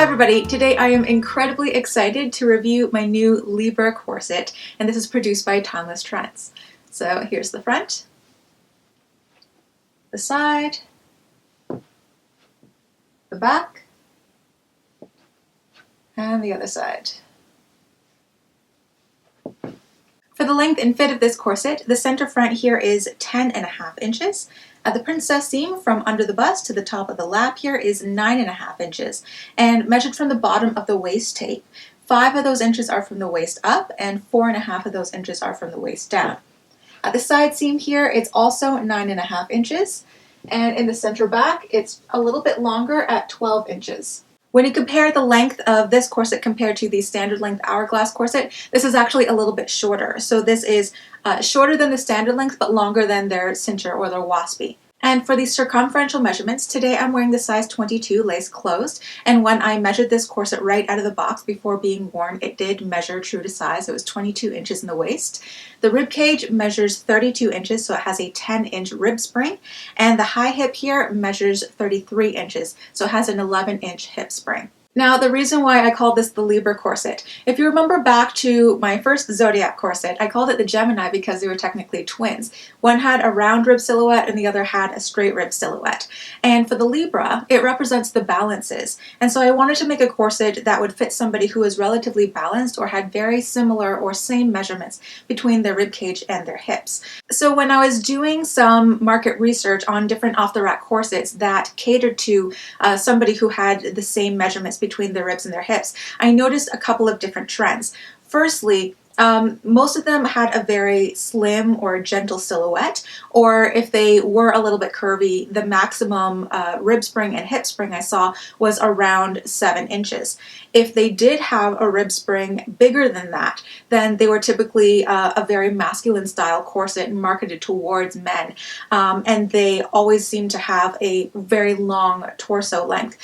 Hi everybody, today I am incredibly excited to review my new LIBRA corset, and this is produced by Timeless Trends. So here's the front, the side, the back, and the other side. For the length and fit of this corset, the center front here is 10.5 inches. The princess seam from under the bust to the top of the lap here is 9.5 inches, and measured from the bottom of the waist tape, 5 of those inches are from the waist up and 4.5 of those inches are from the waist down. At the side seam here, it's also 9.5 inches, and in the center back, it's a little bit longer at 12 inches. When you compare the length of this corset compared to the standard length hourglass corset, this is actually a little bit shorter. So this is shorter than the standard length, but longer than their cincher or their waspy. And for the circumferential measurements, today I'm wearing the size 22 lace closed, and when I measured this corset right out of the box before being worn, it did measure true to size. It was 22 inches in the waist. The rib cage measures 32 inches, so it has a 10-inch rib spring, and the high hip here measures 33 inches, so it has an 11-inch hip spring. Now, the reason why I called this the LIBRA corset, if you remember back to my first Zodiac corset, I called it the Gemini because they were technically twins. One had a round rib silhouette and the other had a straight rib silhouette. And for the Libra, it represents the balances. And so I wanted to make a corset that would fit somebody who is relatively balanced or had very similar or same measurements between their rib cage and their hips. So when I was doing some market research on different off-the-rack corsets that catered to somebody who had the same measurements between their ribs and their hips, I noticed a couple of different trends. Firstly, most of them had a very slim or gentle silhouette, or if they were a little bit curvy, the maximum rib spring and hip spring I saw was around 7 inches. If they did have a rib spring bigger than that, then they were typically a very masculine style corset marketed towards men, and they always seemed to have a very long torso length,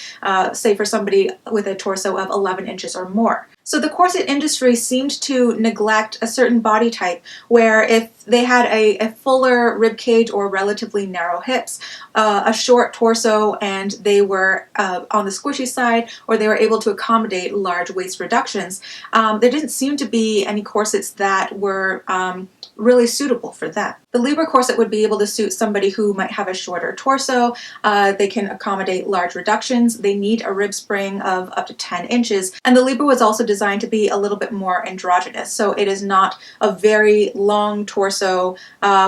say for somebody with a torso of 11 inches or more. So the corset industry seemed to neglect a certain body type where if they had a fuller rib cage or relatively narrow hips, a short torso, and they were on the squishy side, or they were able to accommodate large waist reductions, there didn't seem to be any corsets that were really suitable for them. The LIBRA corset would be able to suit somebody who might have a shorter torso. They can accommodate large reductions. They need a rib spring of up to 10 inches. And the LIBRA was also designed to be a little bit more androgynous. So it is not a very long torso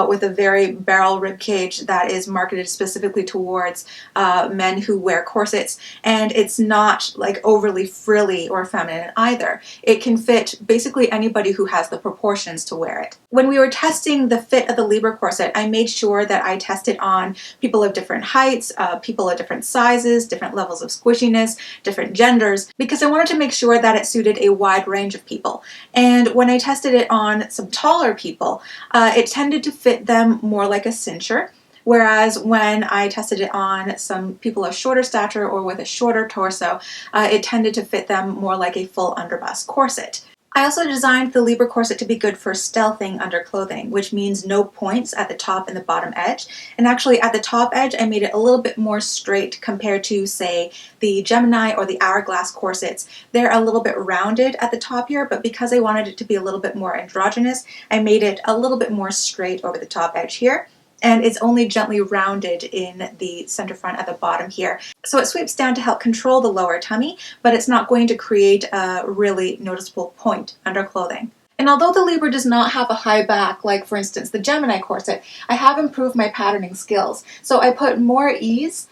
with a very barrel rib cage that is marketed specifically towards men who wear corsets. And it's not like overly frilly or feminine either. It can fit basically anybody who has the proportions to wear it. When we were testing the fit of the LIBRA corset, I made sure that I tested on people of different heights, people of different sizes, different levels of squishiness, different genders, because I wanted to make sure that it suited a wide range of people. And when I tested it on some taller people, it tended to fit them more like a cincher. Whereas when I tested it on some people of shorter stature or with a shorter torso, it tended to fit them more like a full underbust corset. I also designed the LIBRA corset to be good for stealthing under clothing, which means no points at the top and the bottom edge. And actually at the top edge, I made it a little bit more straight compared to, say, the Gemini or the hourglass corsets. They're a little bit rounded at the top here, but because I wanted it to be a little bit more androgynous, I made it a little bit more straight over the top edge here. And it's only gently rounded in the center front at the bottom here. So it sweeps down to help control the lower tummy, but it's not going to create a really noticeable point under clothing. And although the LIBRA does not have a high back, like for instance the Gemini corset, I have improved my patterning skills. So I put more ease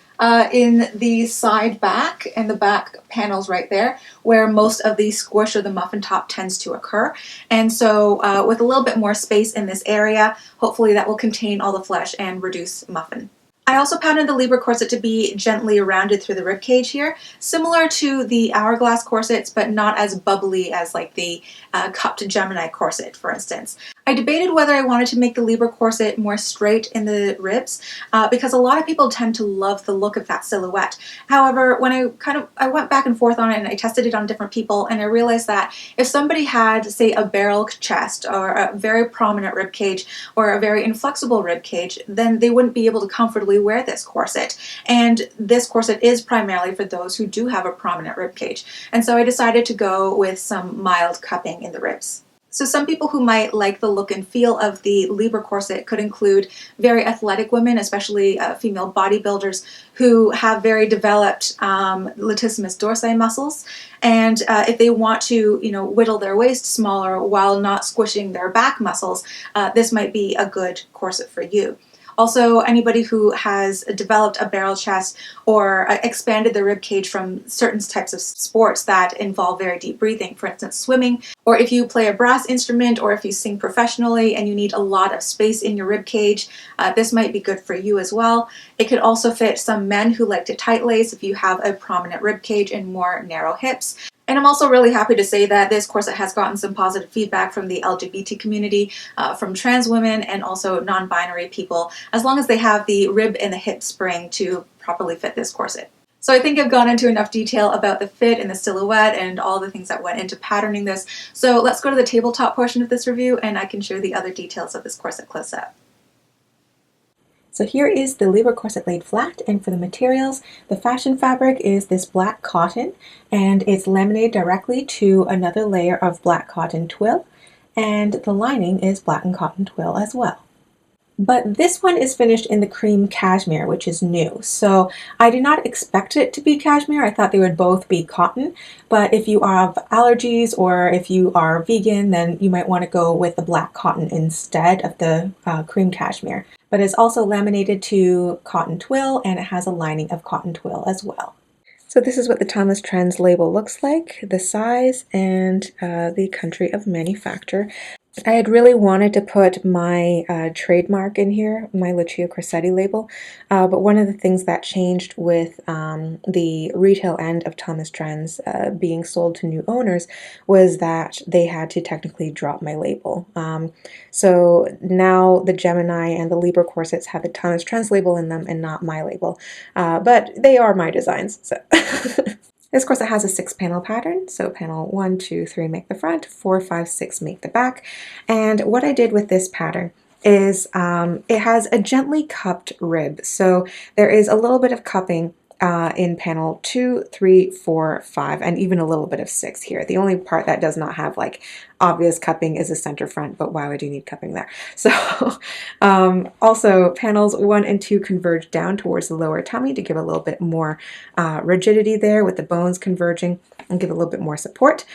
in the side back and the back panels right there, where most of the squish or the muffin top tends to occur. And so with a little bit more space in this area, hopefully that will contain all the flesh and reduce muffin. I also patterned the LIBRA corset to be gently rounded through the rib cage here, similar to the hourglass corsets, but not as bubbly as like the cupped Gemini corset, for instance. I debated whether I wanted to make the LIBRA corset more straight in the ribs because a lot of people tend to love the look of that silhouette. However, when I went back and forth on it and I tested it on different people, and I realized that if somebody had, say, a barrel chest or a very prominent rib cage or a very inflexible rib cage, then they wouldn't be able to comfortably wear this corset. And this corset is primarily for those who do have a prominent rib cage. And so I decided to go with some mild cupping in the ribs. So some people who might like the look and feel of the LIBRA corset could include very athletic women, especially female bodybuilders who have very developed latissimus dorsi muscles. And if they want to, whittle their waist smaller while not squishing their back muscles, this might be a good corset for you. Also, anybody who has developed a barrel chest or expanded their rib cage from certain types of sports that involve very deep breathing, for instance, swimming, or if you play a brass instrument or if you sing professionally and you need a lot of space in your rib cage, this might be good for you as well. It could also fit some men who like to tight lace if you have a prominent rib cage and more narrow hips. And I'm also really happy to say that this corset has gotten some positive feedback from the LGBT community, from trans women and also non-binary people, as long as they have the rib and the hip spring to properly fit this corset. So I think I've gone into enough detail about the fit and the silhouette and all the things that went into patterning this. So let's go to the tabletop portion of this review and I can share the other details of this corset close up. So here is the LIBRA corset laid flat, and for the materials, the fashion fabric is this black cotton, and it's laminated directly to another layer of black cotton twill, and the lining is black and cotton twill as well. But this one is finished in the cream cashmere, which is new. So I did not expect it to be cashmere. I thought they would both be cotton. But if you have allergies or if you are vegan, then you might want to go with the black cotton instead of the cream cashmere. But it's also laminated to cotton twill, and it has a lining of cotton twill as well. So this is what the Timeless Trends label looks like, the size and the country of manufacture. I had really wanted to put my trademark in here, my Lucia Corsetti label, but one of the things that changed with the retail end of Timeless Trends being sold to new owners was that they had to technically drop my label. So now the Gemini and the LIBRA corsets have the Timeless Trends label in them and not my label, but they are my designs. So. This corset has a 6-panel pattern, so panel 1, 2, 3 make the front, 4, 5, 6 make the back. And what I did with this pattern is it has a gently cupped rib, so there is a little bit of cupping in panel 2, 3, 4, 5, and even a little bit of 6 here. The only part that does not have like obvious cupping is the center front, but why would you need cupping there? So also panels 1 and 2 converge down towards the lower tummy to give a little bit more rigidity there with the bones converging and give a little bit more support.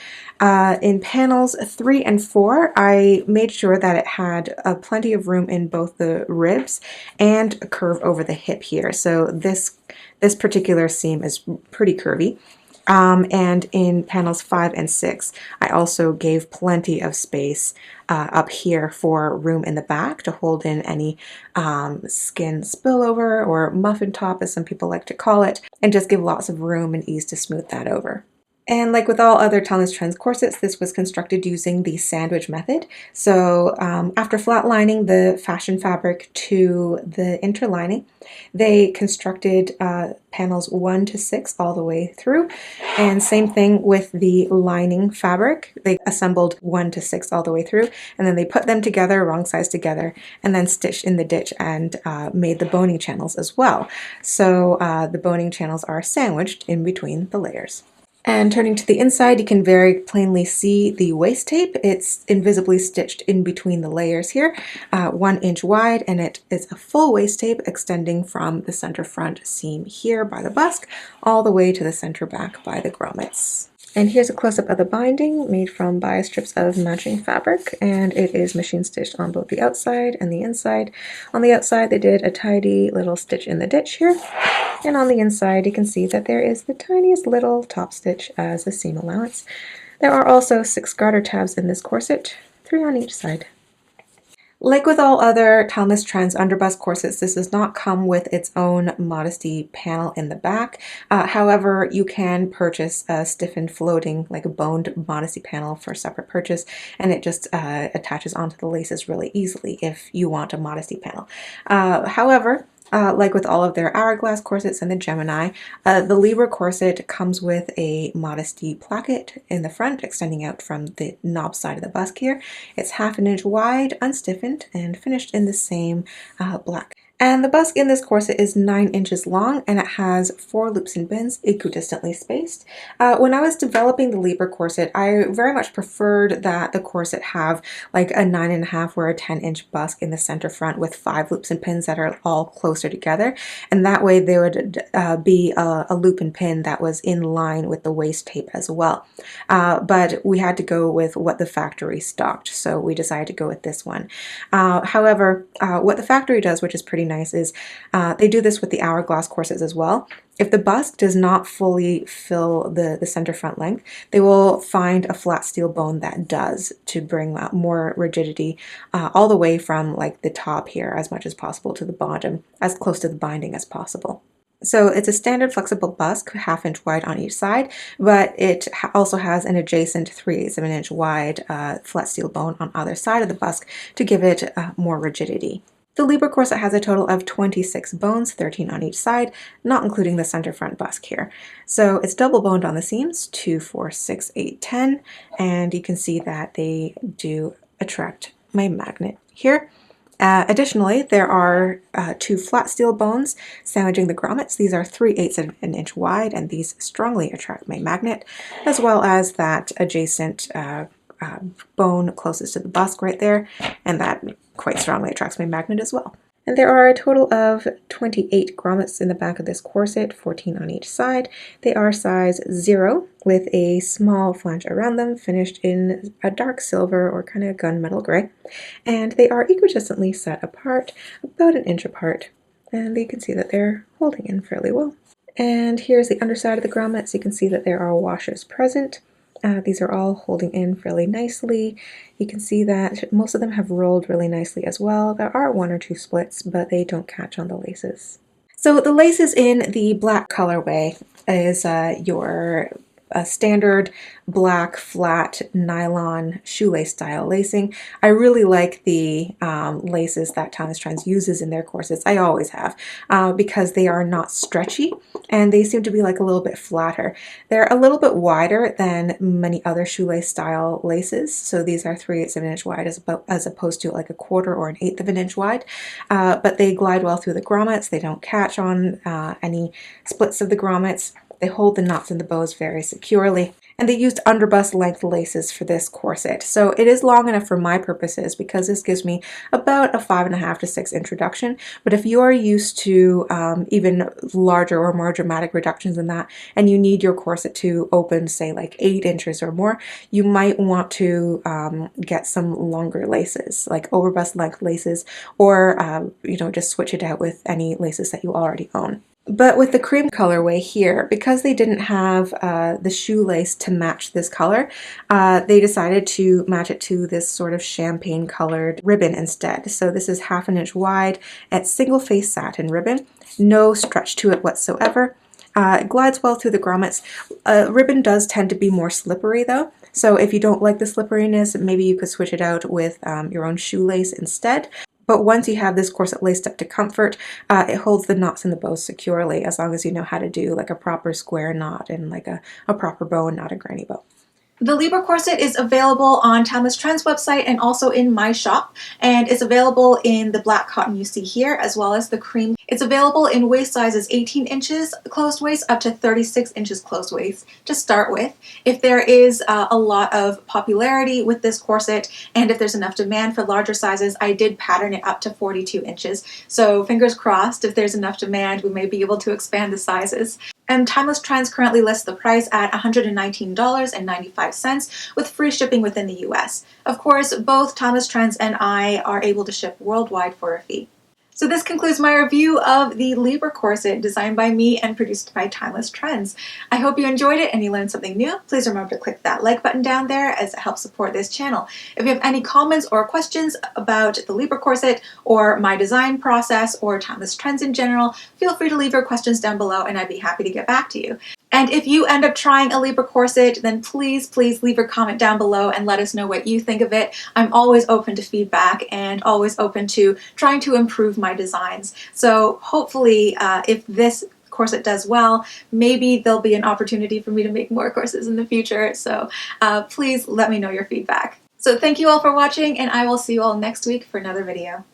In panels 3 and 4, I made sure that it had plenty of room in both the ribs and a curve over the hip here. So this particular seam is pretty curvy. And in panels 5 and 6, I also gave plenty of space up here for room in the back to hold in any skin spillover or muffin top, as some people like to call it, and just give lots of room and ease to smooth that over. And like with all other Timeless Trends corsets, this was constructed using the sandwich method. So after flatlining the fashion fabric to the interlining, they constructed panels 1 to 6 all the way through. And same thing with the lining fabric. They assembled 1 to 6 all the way through, and then they put them together, wrong size together, and then stitched in the ditch and made the boning channels as well. So the boning channels are sandwiched in between the layers. And turning to the inside, you can very plainly see the waist tape. It's invisibly stitched in between the layers here, 1 inch wide, and it is a full waist tape extending from the center front seam here by the busk all the way to the center back by the grommets. And here's a close-up of the binding made from bias strips of matching fabric, and it is machine stitched on both the outside and the inside. On the outside they did a tidy little stitch in the ditch here, and on the inside you can see that there is the tiniest little top stitch as a seam allowance. There are also 6 garter tabs in this corset, 3 on each side. Like with all other Timeless Trends underbust corsets, this does not come with its own Modesty panel in the back. However, you can purchase a stiffened floating, like a boned Modesty panel for separate purchase, and it just attaches onto the laces really easily if you want a Modesty panel. However, like with all of their Hourglass corsets and the Gemini, the LIBRA corset comes with a Modesty placket in the front, extending out from the knob side of the busk here. It's 1/2 inch wide, unstiffened, and finished in the same black. And the busk in this corset is 9 inches long, and it has 4 loops and bins equidistantly spaced. When I was developing the LIBRA corset, I very much preferred that the corset have like a 9.5 or a 10-inch busk in the center front with 5 loops and pins that are all closer together, and that way there would be a loop and pin that was in line with the waist tape as well. But we had to go with what the factory stocked, so we decided to go with this one. However, what the factory does, which is pretty nice, is they do this with the Hourglass corsets as well. If the busk does not fully fill the center front length, they will find a flat steel bone that does, to bring more rigidity all the way from like the top here as much as possible to the bottom, as close to the binding as possible. So it's a standard flexible busk, 1/2 inch wide on each side, but it also has an adjacent 3/8 of an inch wide flat steel bone on either side of the busk to give it more rigidity. The LIBRA corset has a total of 26 bones, 13 on each side, not including the center front busk here. So it's double boned on the seams, 2, 4, 6, 8, 10, and you can see that they do attract my magnet here. Additionally, there are 2 flat steel bones sandwiching the grommets. These are 3/8 of an inch wide, and these strongly attract my magnet, as well as that adjacent bone closest to the busk right there, and that quite strongly attracts my magnet as well. And there are a total of 28 grommets in the back of this corset, 14 on each side. They are size 0 with a small flange around them, finished in a dark silver or kind of gunmetal gray. And they are equidistantly set apart, about 1 inch apart. And you can see that they're holding in fairly well. And here's the underside of the grommets. You can see that there are washers present. These are all holding in fairly nicely. You can see that most of them have rolled really nicely as well. There are 1 or 2 splits, but they don't catch on the laces. So the laces in the black colorway is your standard black flat nylon shoelace style lacing. I really like the laces that Timeless Trends uses in their corsets. I always have, because they are not stretchy and they seem to be like a little bit flatter. They're a little bit wider than many other shoelace style laces. So these are 3/8 of an inch wide as opposed to like a 1/4 or an 1/8 of an inch wide. But they glide well through the grommets. They don't catch on any splits of the grommets. They hold the knots and the bows very securely. And they used underbust length laces for this corset. So it is long enough for my purposes because this gives me about a 5.5 to 6 inch reduction. But if you are used to even larger or more dramatic reductions than that, and you need your corset to open, say like 8 inches or more, you might want to get some longer laces, like overbust length laces, or just switch it out with any laces that you already own. But with the cream colorway here, because they didn't have the shoelace to match this color, they decided to match it to this sort of champagne colored ribbon instead. So this is 1/2 inch wide at single face satin ribbon, no stretch to it whatsoever. It glides well through the grommets. Ribbon does tend to be more slippery though, so if you don't like the slipperiness, maybe you could switch it out with your own shoelace instead. But once you have this corset laced up to comfort, it holds the knots and the bows securely, as long as you know how to do like a proper square knot and like a proper bow and not a granny bow. The LIBRA corset is available on Timeless Trends website and also in my shop, and it's available in the black cotton you see here as well as the cream. It's available in waist sizes 18 inches closed waist up to 36 inches closed waist to start with. If there is a lot of popularity with this corset and if there's enough demand for larger sizes, I did pattern it up to 42 inches. So fingers crossed, if there's enough demand, we may be able to expand the sizes. And Timeless Trends currently lists the price at $119.95 with free shipping within the US. Of course, both Timeless Trends and I are able to ship worldwide for a fee. So this concludes my review of the Libra corset designed by me and produced by Timeless Trends. I hope you enjoyed it and you learned something new. Please remember to click that like button down there as it helps support this channel. If you have any comments or questions about the Libra corset or my design process or Timeless Trends in general, feel free to leave your questions down below and I'd be happy to get back to you. And if you end up trying a Libra corset, then please leave a comment down below and let us know what you think of it. I'm always open to feedback and always open to trying to improve my designs. So hopefully if this corset does well, maybe there'll be an opportunity for me to make more corsets in the future. So please let me know your feedback. So thank you all for watching and I will see you all next week for another video.